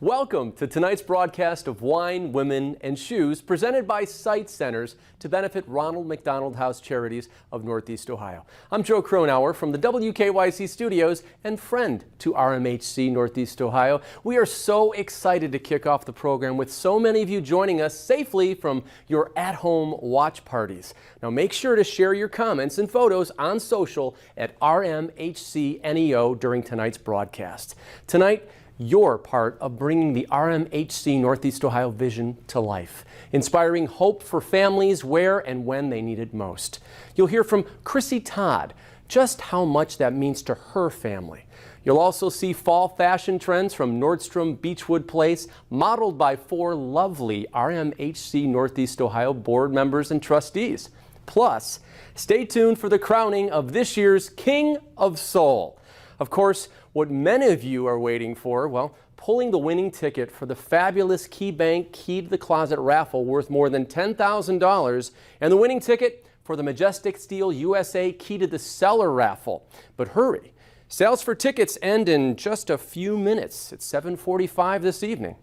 Welcome to tonight's broadcast of Wine, Women, and Shoes, presented by Sight Centers to benefit Ronald McDonald House Charities of Northeast Ohio. I'm Joe Cronauer from the WKYC studios and friend to RMHC Northeast Ohio. We are so excited to kick off the program with so many of you joining us safely from your at-home watch parties. Now make sure to share your comments and photos on social at RMHC NEO during tonight's broadcast. Tonight, you're part of bringing the RMHC Northeast Ohio vision to life, inspiring hope for families where and when they need it most. You'll hear from Chrissy Todd just how much that means to her family. You'll also see fall fashion trends from Nordstrom Beachwood Place, modeled by 4 lovely RMHC Northeast Ohio board members and trustees. Plus, stay tuned for the crowning of this year's King of Soul. Of course, what many of you are waiting for, well, pulling the winning ticket for the fabulous KeyBank Key to the Closet raffle worth more than $10,000, and the winning ticket for the Majestic Steel USA Key to the Cellar raffle. But hurry, sales for tickets end in just a few minutes at 7:45 this evening.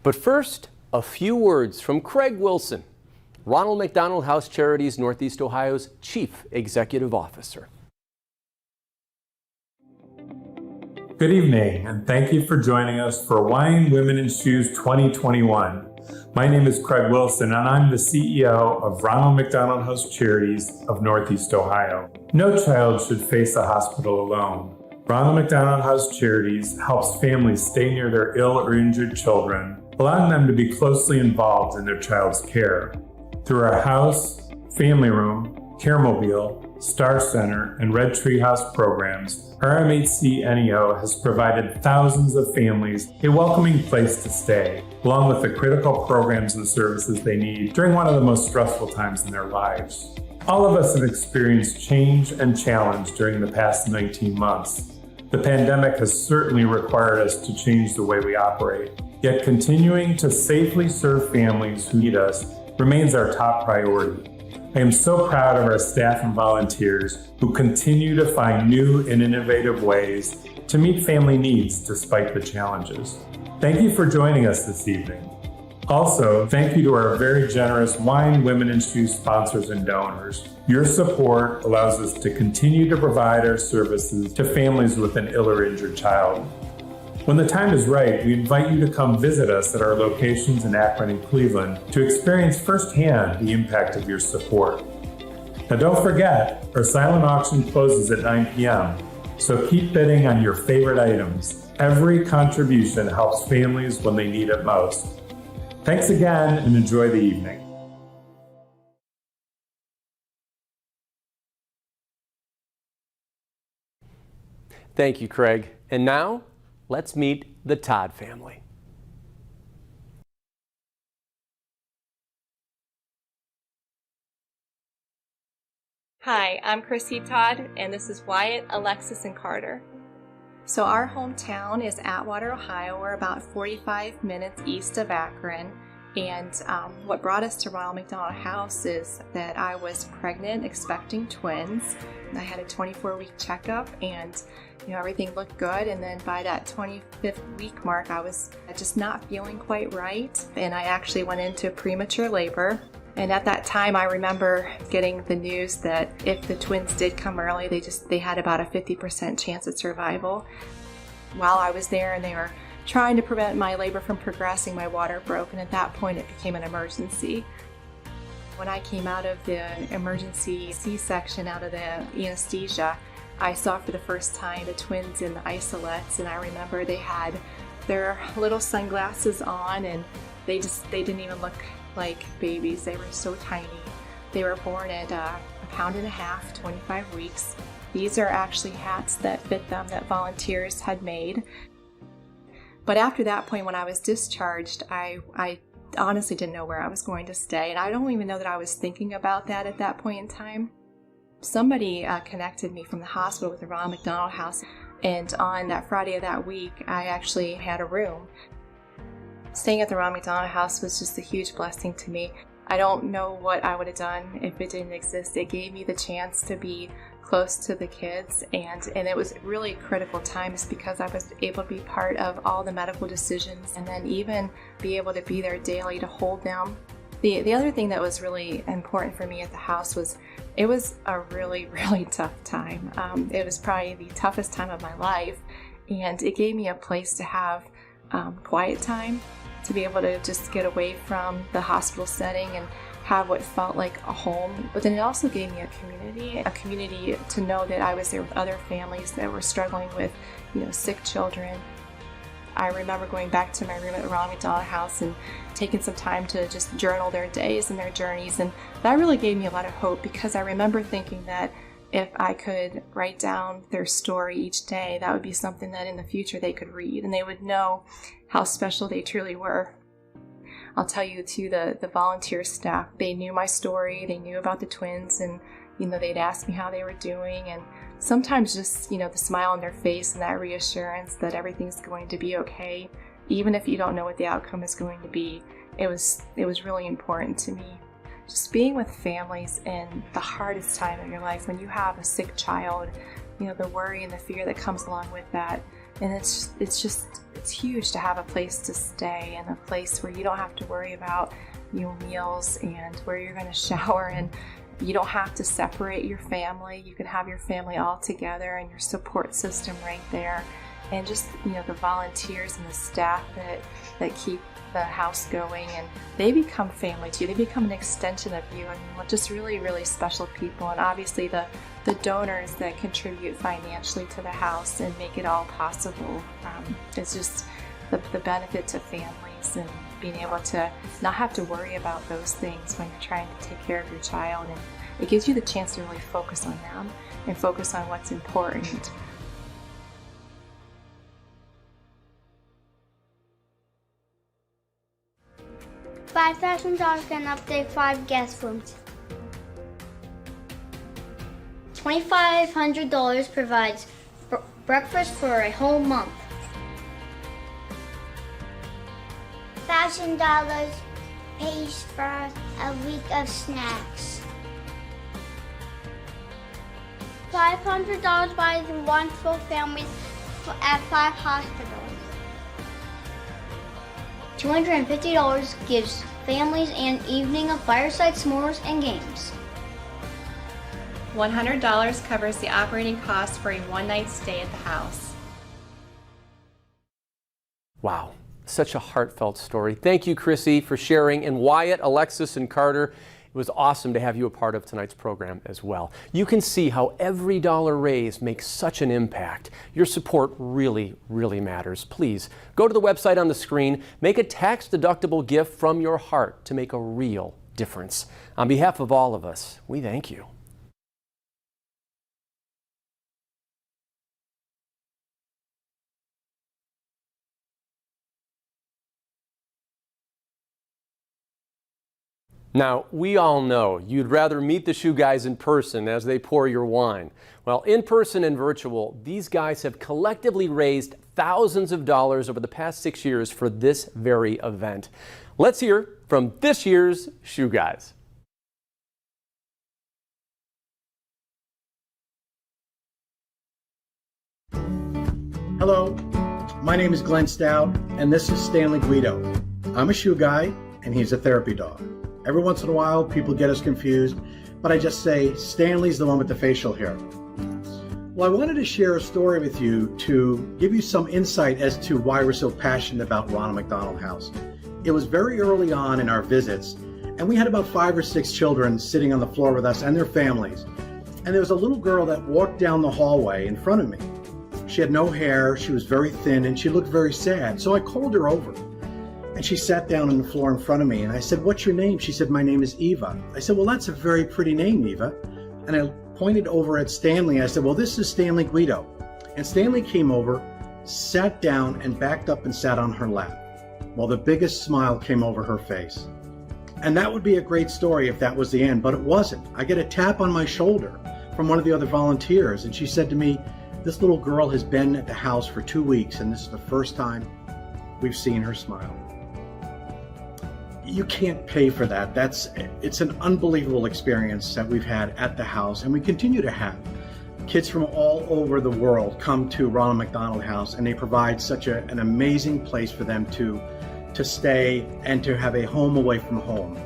But first, a few words from Craig Wilson, Ronald McDonald House Charities Northeast Ohio's Chief Executive Officer. Good evening, and thank you for joining us for Wine, Women, and Shoes 2021. My name is Craig Wilson, and I'm the CEO of Ronald McDonald House Charities of Northeast Ohio. No child should face a hospital alone. Ronald McDonald House Charities helps families stay near their ill or injured children, allowing them to be closely involved in their child's care. Through our house, family room, Caremobile, Star Center, and Red Tree House programs, RMHC NEO has provided thousands of families a welcoming place to stay, along with the critical programs and services they need during one of the most stressful times in their lives. All of us have experienced change and challenge during the past 19 months. The pandemic has certainly required us to change the way we operate, yet continuing to safely serve families who need us remains our top priority. I am so proud of our staff and volunteers who continue to find new and innovative ways to meet family needs despite the challenges. Thank you for joining us this evening. Also, thank you to our very generous Wine, Women, and Shoes sponsors and donors. Your support allows us to continue to provide our services to families with an ill or injured child. When the time is right, we invite you to come visit us at our locations in Akron and Cleveland to experience firsthand the impact of your support. Now don't forget, our silent auction closes at 9 p.m., so keep bidding on your favorite items. Every contribution helps families when they need it most. Thanks again and enjoy the evening. Thank you, Craig. And now, let's meet the Todd family. Hi, I'm Chrissy Todd, and this is Wyatt, Alexis, and Carter. So our hometown is Atwater, Ohio. We're about 45 minutes east of Akron. And what brought us to Ronald McDonald House is that I was pregnant, expecting twins. I had a 24-week checkup, and everything looked good. And then by that 25th week mark, I was just not feeling quite right, and I actually went into premature labor. And at that time, I remember getting the news that if the twins did come early, they had about a 50% chance of survival. While I was there, and they were trying to prevent my labor from progressing, my water broke, and at that point it became an emergency. When I came out of the emergency C-section, out of the anesthesia, I saw for the first time the twins in the isolates, and I remember they had their little sunglasses on, and they didn't even look like babies. They were so tiny. They were born at a pound and a half, 25 weeks. These are actually hats that fit them that volunteers had made. But after that point, when I was discharged, I honestly didn't know where I was going to stay, and I don't even know that I was thinking about that at that point in time. Somebody connected me from the hospital with the Ronald McDonald House, and on that Friday of that week, I actually had a room. Staying at the Ronald McDonald House was just a huge blessing to me. I don't know what I would have done if it didn't exist. It gave me the chance to be close to the kids, and it was really critical times because I was able to be part of all the medical decisions and then even be able to be there daily to hold them. The other thing that was really important for me at the house was it was a really, really tough time. It was probably the toughest time of my life, and it gave me a place to have quiet time, to be able to just get away from the hospital setting and have what felt like a home. But then it also gave me a community to know that I was there with other families that were struggling with, sick children. I remember going back to my room at the Ronald McDonald house and taking some time to just journal their days and their journeys, and that really gave me a lot of hope, because I remember thinking that if I could write down their story each day, that would be something that in the future they could read and they would know how special they truly were. I'll tell you too, the volunteer staff, they knew my story, they knew about the twins, and they'd ask me how they were doing, and sometimes just the smile on their face and that reassurance that everything's going to be okay, even if you don't know what the outcome is going to be. It was really important to me. Just being with families in the hardest time of your life, when you have a sick child, the worry and the fear that comes along with that. And it's huge to have a place to stay and a place where you don't have to worry about meals and where you're going to shower, and you don't have to separate your family. You can have your family all together and your support system right there. And just the volunteers and the staff that keep the house going, and they become family too. They become an extension of you, and just really, really special people. And obviously the donors that contribute financially to the house and make it all possible. It's just the benefit to families and being able to not have to worry about those things when you're trying to take care of your child. And it gives you the chance to really focus on them and focus on what's important. $5,000 can update 5 guest rooms. $2,500 provides breakfast for a whole month. $1,000 pays for a week of snacks. $500 buys one full families at 5 hospitals. $250 gives families an evening of fireside s'mores and games. $100 covers the operating costs for a one-night stay at the house. Wow, such a heartfelt story. Thank you, Chrissy, for sharing. And Wyatt, Alexis, and Carter, it was awesome to have you a part of tonight's program as well. You can see how every dollar raised makes such an impact. Your support really, really matters. Please go to the website on the screen, make a tax-deductible gift from your heart to make a real difference. On behalf of all of us, we thank you. Now, we all know you'd rather meet the shoe guys in person as they pour your wine. Well, in person and virtual, these guys have collectively raised thousands of dollars over the past 6 years for this very event. Let's hear from this year's shoe guys. Hello, my name is Glenn Stout, and this is Stanley Guido. I'm a shoe guy, and he's a therapy dog. Every once in a while, people get us confused, but I just say, Stanley's the one with the facial hair. Well, I wanted to share a story with you to give you some insight as to why we're so passionate about Ronald McDonald House. It was very early on in our visits, and we had about 5 or 6 children sitting on the floor with us and their families. And there was a little girl that walked down the hallway in front of me. She had no hair, she was very thin, and she looked very sad. So I called her over. And she sat down on the floor in front of me, and I said, "What's your name?" She said, "My name is Eva." I said, "Well, that's a very pretty name, Eva." And I pointed over at Stanley. I said, "Well, this is Stanley Guido." And Stanley came over, sat down, and backed up and sat on her lap, while the biggest smile came over her face. And that would be a great story if that was the end, but it wasn't. I get a tap on my shoulder from one of the other volunteers, and she said to me, "This little girl has been at the house for 2 weeks, and this is the first time we've seen her smile." You can't pay for that. It's an unbelievable experience that we've had at the house, and we continue to have. Kids from all over the world come to Ronald McDonald House, and they provide such an amazing place for them to stay and to have a home away from home.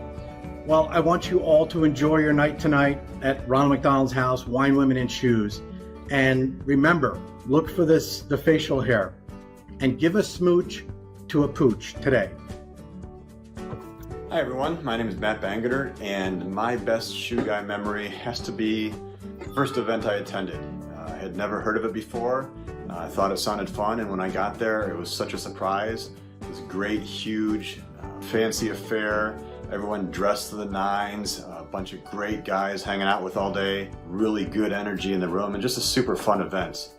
Well, I want you all to enjoy your night tonight at Ronald McDonald's house, Wine, Women, and Shoes. And remember, look for the facial hair, and give a smooch to a pooch today. Hi everyone, my name is Matt Bangeter, and my best shoe guy memory has to be the first event I attended. I had never heard of it before. I thought it sounded fun, and when I got there, it was such a surprise. It was a great, huge, fancy affair. Everyone dressed to the nines, a bunch of great guys hanging out with all day, really good energy in the room, and just a super fun event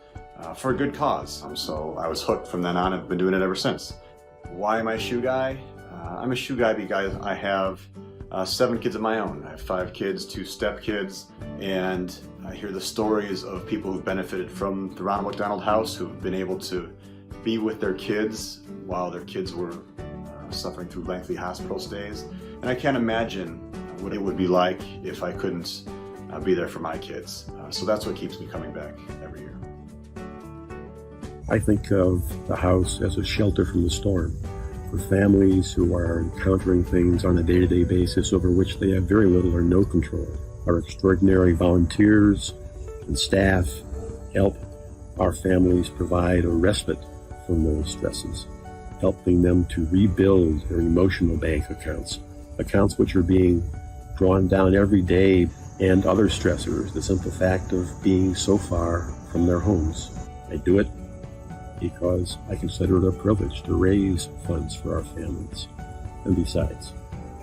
for a good cause. So I was hooked from then on and been doing it ever since. Why am I a shoe guy? I'm a shoe guy because I have 7 kids of my own. I have 5 kids, 2 stepkids, and I hear the stories of people who've benefited from the Ronald McDonald House, who've been able to be with their kids while their kids were suffering through lengthy hospital stays. And I can't imagine what it would be like if I couldn't be there for my kids. So that's what keeps me coming back every year. I think of the house as a shelter from the storm for families who are encountering things on a day-to-day basis over which they have very little or no control. Our extraordinary volunteers and staff help our families provide a respite from those stresses, helping them to rebuild their emotional bank accounts which are being drawn down every day, and other stressors, the simple fact of being so far from their homes. I do it because I consider it a privilege to raise funds for our families. And besides,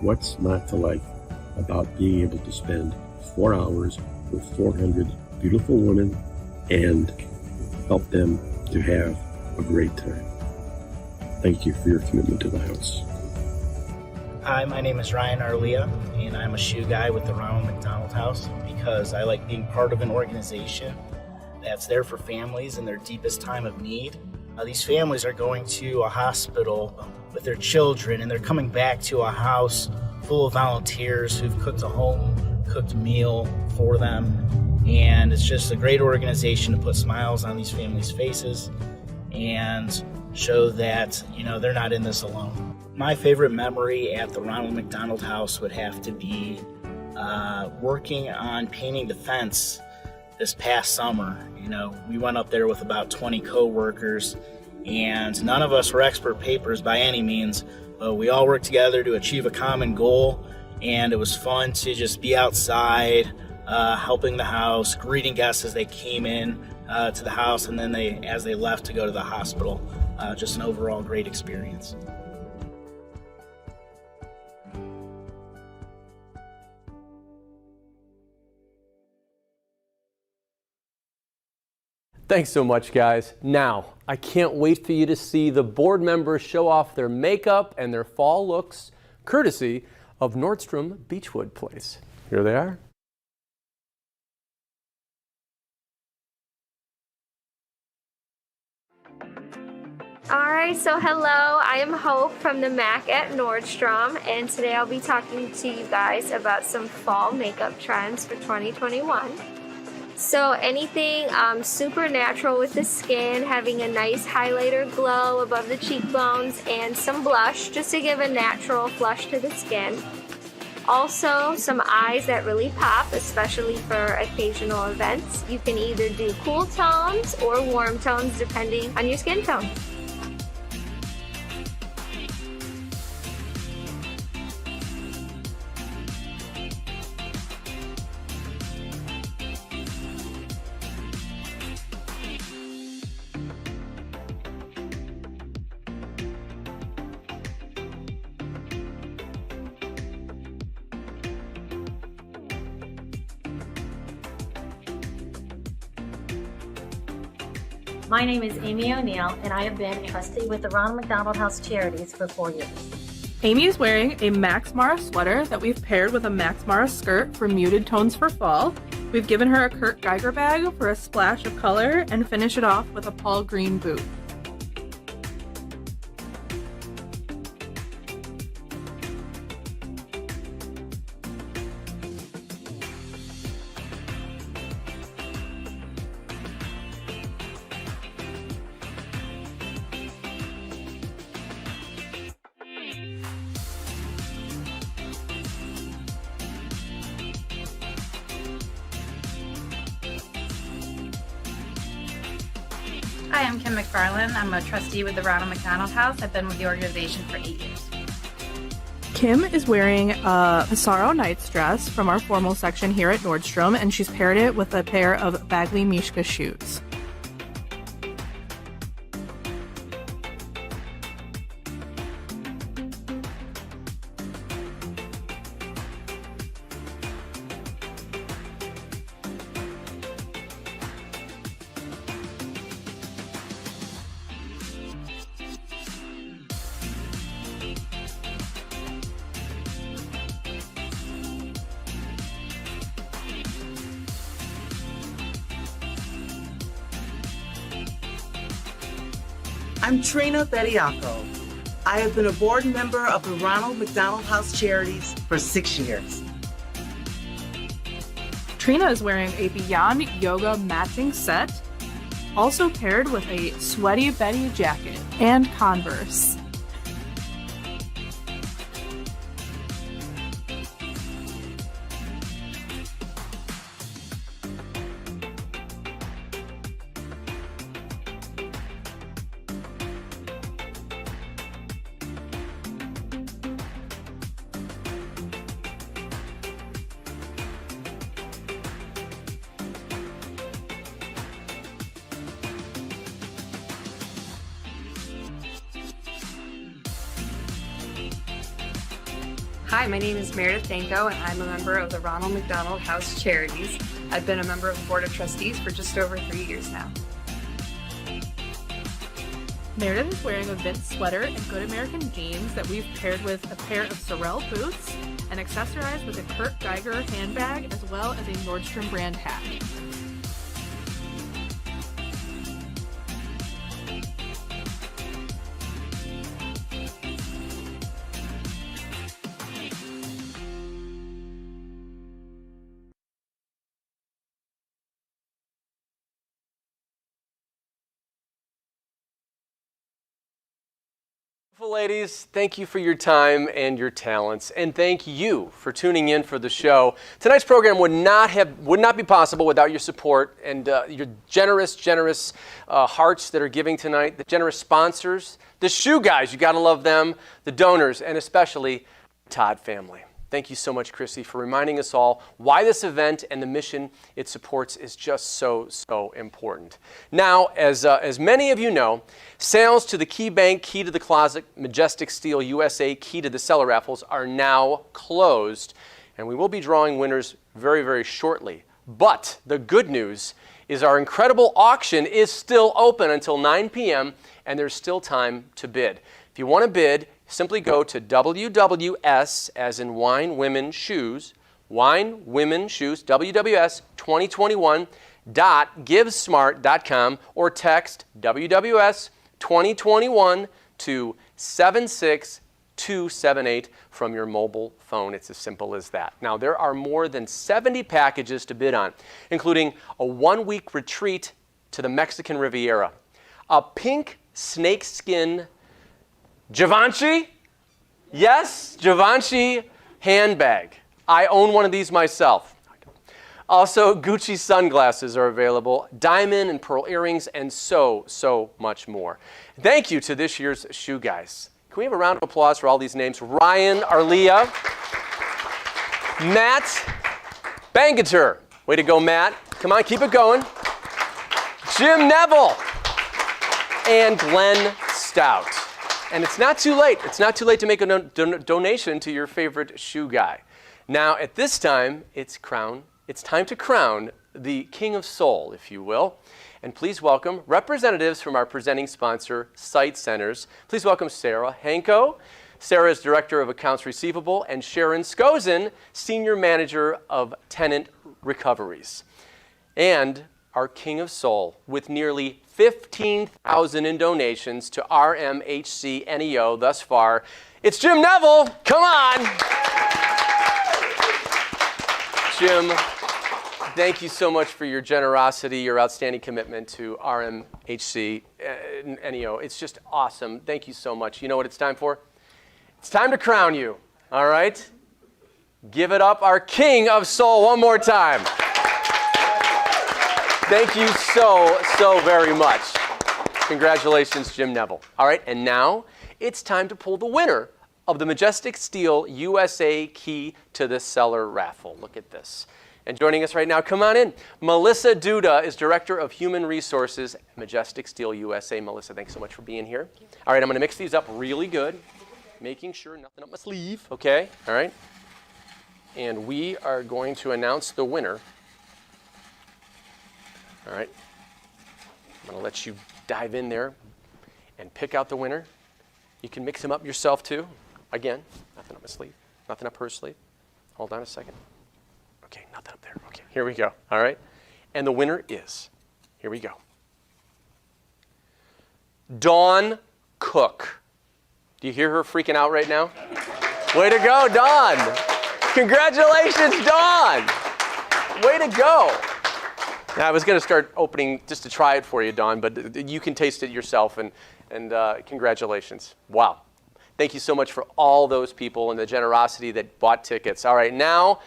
what's not to like about being able to spend 4 hours with 400 beautiful women and help them to have a great time? Thank you for your commitment to the house. Hi, my name is Ryan Arlia, and I'm a shoe guy with the Ronald McDonald House because I like being part of an organization that's there for families in their deepest time of need. These families are going to a hospital with their children, and they're coming back to a house full of volunteers who've cooked a home-cooked meal for them. And it's just a great organization to put smiles on these families' faces and show that, they're not in this alone. My favorite memory at the Ronald McDonald House would have to be working on painting the fence this past summer. We went up there with about 20 co-workers, and none of us were expert papers by any means, but we all worked together to achieve a common goal, and it was fun to just be outside, helping the house, greeting guests as they came in to the house, and then as they left to go to the hospital. Just an overall great experience. Thanks so much, guys. Now, I can't wait for you to see the board members show off their makeup and their fall looks, courtesy of Nordstrom Beachwood Place. Here they are. Alright, so hello, I am Hope from the Mac at Nordstrom, and today I'll be talking to you guys about some fall makeup trends for 2021. So anything super natural with the skin, having a nice highlighter glow above the cheekbones, and some blush just to give a natural flush to the skin. Also, some eyes that really pop, especially for occasional events. You can either do cool tones or warm tones depending on your skin tone. My name is Amy O'Neill, and I have been a trustee with the Ronald McDonald House Charities for 4 years. Amy is wearing a Max Mara sweater that we've paired with a Max Mara skirt for muted tones for fall. We've given her a Kurt Geiger bag for a splash of color and finish it off with a Paul Green boot. Hi, I'm Kim Mcfarland. I'm a trustee with the Ronald McDonald House. I've been with the organization for 8 years. Kim is wearing a Passaro Nights dress from our formal section here at Nordstrom, and she's paired it with a pair of Bagley Mishka shoes. I'm Trina Bediaco. I have been a board member of the Ronald McDonald House Charities for 6 years. Trina is wearing a Beyond Yoga matching set, also paired with a Sweaty Betty jacket and Converse. Hi, my name is Meredith Danko, and I'm a member of the Ronald McDonald House Charities. I've been a member of the Board of Trustees for just over 3 years now. Meredith is wearing a Vince sweater and Good American jeans that we've paired with a pair of Sorel boots and accessorized with a Kurt Geiger handbag as well as a Nordstrom brand hat. Ladies, thank you for your time and your talents, and thank you for tuning in for the show. Tonight's program would not be possible without your support and your generous hearts that are giving tonight, the generous sponsors, the shoe guys, you gotta love them, the donors, and especially the Todd family. Thank you so much, Chrissy, for reminding us all why this event and the mission it supports is just so important. Now, as many of you know, sales to the Key Bank, Key to the Closet, Majestic Steel USA, Key to the Cellar raffles are now closed, and we will be drawing winners very shortly. But the good news is our incredible auction is still open until 9 p.m., and there's still time to bid. If you want to bid, simply go to WWS, as in Wine Women Shoes, WWS2021.givesmart.com, or text WWS 2021 to 76278 from your mobile phone. It's as simple as that. Now, there are more than 70 packages to bid on, including a 1-week retreat to the Mexican Riviera, a pink snakeskin Givenchy? Yes, Givenchy handbag. I own one of these myself. Also, Gucci sunglasses are available, diamond and pearl earrings, and so much more. Thank you to this year's shoe guys. Can we have a round of applause for all these names? Ryan Arlia, Matt Bangater. Way to go, Matt. Come on, keep it going. Jim Neville and Glenn Stout. And it's not too late. It's not too late to make a donation to your favorite shoe guy. Now, at this time, it's time to crown the King of Soul, if you will. And please welcome representatives from our presenting sponsor, Site Centers. Please welcome Sarah Hanko. Sarah is Director of Accounts Receivable, and Sharon Skozen, Senior Manager of Tenant Recoveries. And our King of Soul, with nearly 15,000 in donations to RMHC NEO thus far. It's Jim Neville. Come on. Jim, thank you so much for your generosity, your outstanding commitment to RMHC NEO. It's just awesome. Thank you so much. You know what it's time for? It's time to crown you, all right? Give it up, our King of Soul, one more time. Thank you so very much. Congratulations, Jim Neville. All right, and now it's time to pull the winner of the Majestic Steel USA Key to the Cellar raffle. Look at this. And joining us right now, come on in. Melissa Duda is Director of Human Resources at Majestic Steel USA. Melissa, thanks so much for being here. All right, I'm going to mix these up really good, making sure nothing up my sleeve, okay? All right. And we are going to announce the winner. All right. I'm going to let you dive in there and pick out the winner. You can mix them up yourself too. Again, nothing up my sleeve, nothing up her sleeve. Hold on a second. Okay, nothing up there. Okay, here we go. All right. And the winner is, here we go, Dawn Cook. Do you hear her freaking out right now? Way to go, Dawn. Congratulations, Dawn. Way to go. Now, I was going to start opening just to try it for you, Dawn, but you can taste it yourself, and congratulations. Wow. Thank you so much for all those people and the generosity that bought tickets. All right, now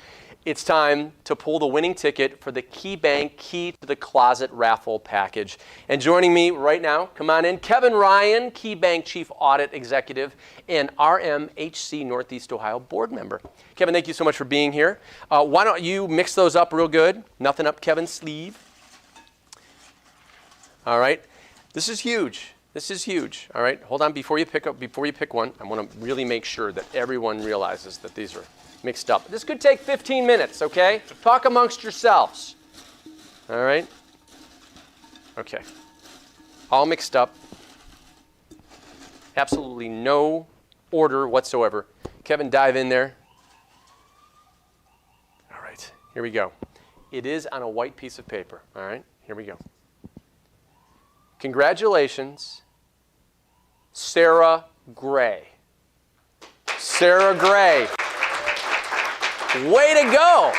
it's time to pull the winning ticket for the KeyBank Key to the Closet raffle package. And joining me right now, come on in, Kevin Ryan, KeyBank Chief Audit Executive and RMHC Northeast Ohio Board Member. Kevin, thank you so much for being here. Why don't you mix those up real good? Nothing up Kevin's sleeve. All right, this is huge. This is huge. All right, hold on before you pick one. I want to really make sure that everyone realizes that these are mixed up. This could take 15 minutes, okay? Talk amongst yourselves. All right? Okay. All mixed up. Absolutely no order whatsoever. Kevin, dive in there. All right, here we go. It is on a white piece of paper. All right, here we go. Congratulations, Sarah Gray. Sarah Gray. Way to go!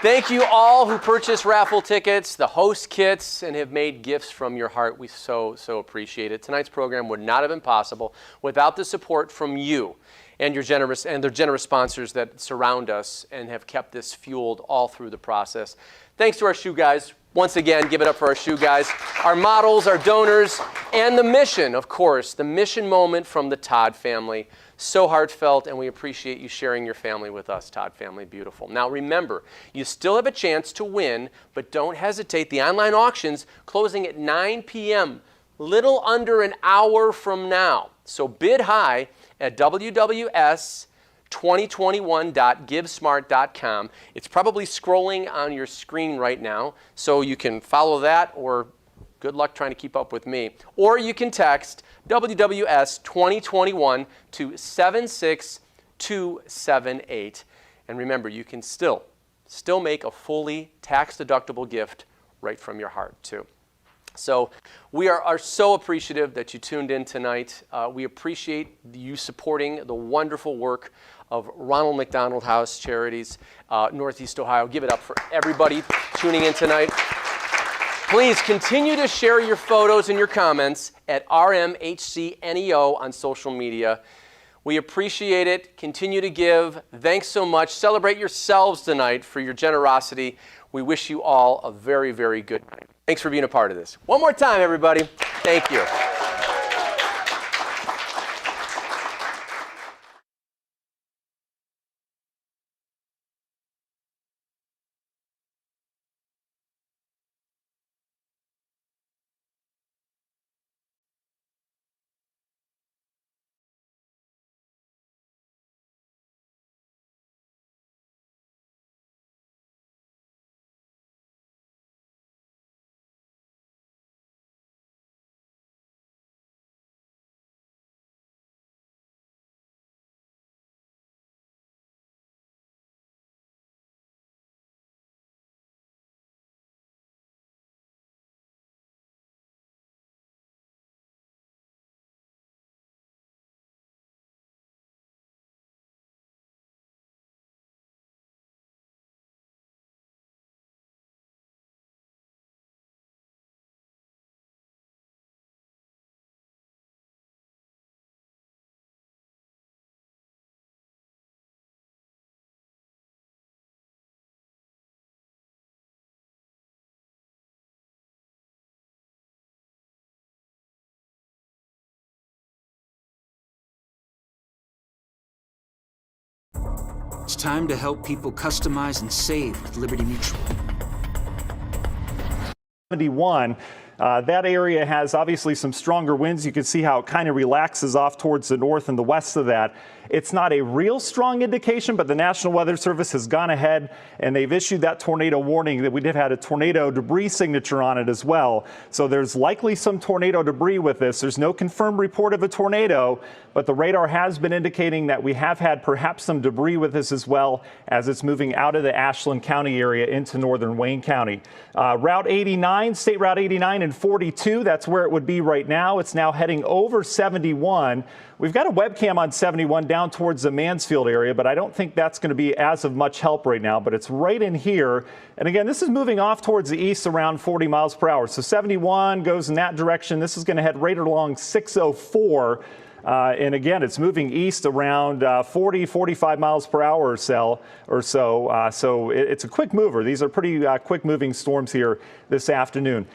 Thank you all who purchased raffle tickets, the host kits, and have made gifts from your heart. We so appreciate it. Tonight's program would not have been possible without the support from you and the generous sponsors that surround us and have kept this fueled all through the process. Thanks to our shoe guys. Once again, give it up for our shoe guys, our models, our donors, and the mission, of course, the mission moment from the Todd family. So heartfelt, and we appreciate you sharing your family with us, Todd family. Beautiful. Now remember, you still have a chance to win, but don't hesitate. The online auction's closing at 9 p.m., little under an hour from now. So bid high at wws2021.givesmart.com. It's probably scrolling on your screen right now, so you can follow that, or good luck trying to keep up with me. Or you can text WWS 2021 to 76278. And remember, you can still make a fully tax-deductible gift right from your heart, too. So we are so appreciative that you tuned in tonight. We appreciate you supporting the wonderful work of Ronald McDonald House Charities, Northeast Ohio. Give it up for everybody tuning in tonight. Please continue to share your photos and your comments at RMHC NEO on social media. We appreciate it. Continue to give. Thanks so much. Celebrate yourselves tonight for your generosity. We wish you all a very, very good night. Thanks for being a part of this. One more time, everybody. Thank you. It's time to help people customize and save with Liberty Mutual. 71. That area has obviously some stronger winds. You can see how it kind of relaxes off towards the north and the west of that. It's not a real strong indication, but the National Weather Service has gone ahead and they've issued that tornado warning that we did have a tornado debris signature on it as well. So there's likely some tornado debris with this. There's no confirmed report of a tornado, but the radar has been indicating that we have had perhaps some debris with this as well as it's moving out of the Ashland County area into northern Wayne County. Route 89, State Route 89 and 42, that's where it would be right now. It's now heading over 71. We've got a webcam on 71 down towards the Mansfield area, but I don't think that's going to be as of much help right now, but it's right in here. And again, this is moving off towards the east around 40 miles per hour. So 71 goes in that direction. This is going to head right along 604. And again, it's moving east around 40, 45 miles per hour or so. So it's a quick mover. These are pretty quick moving storms here this afternoon.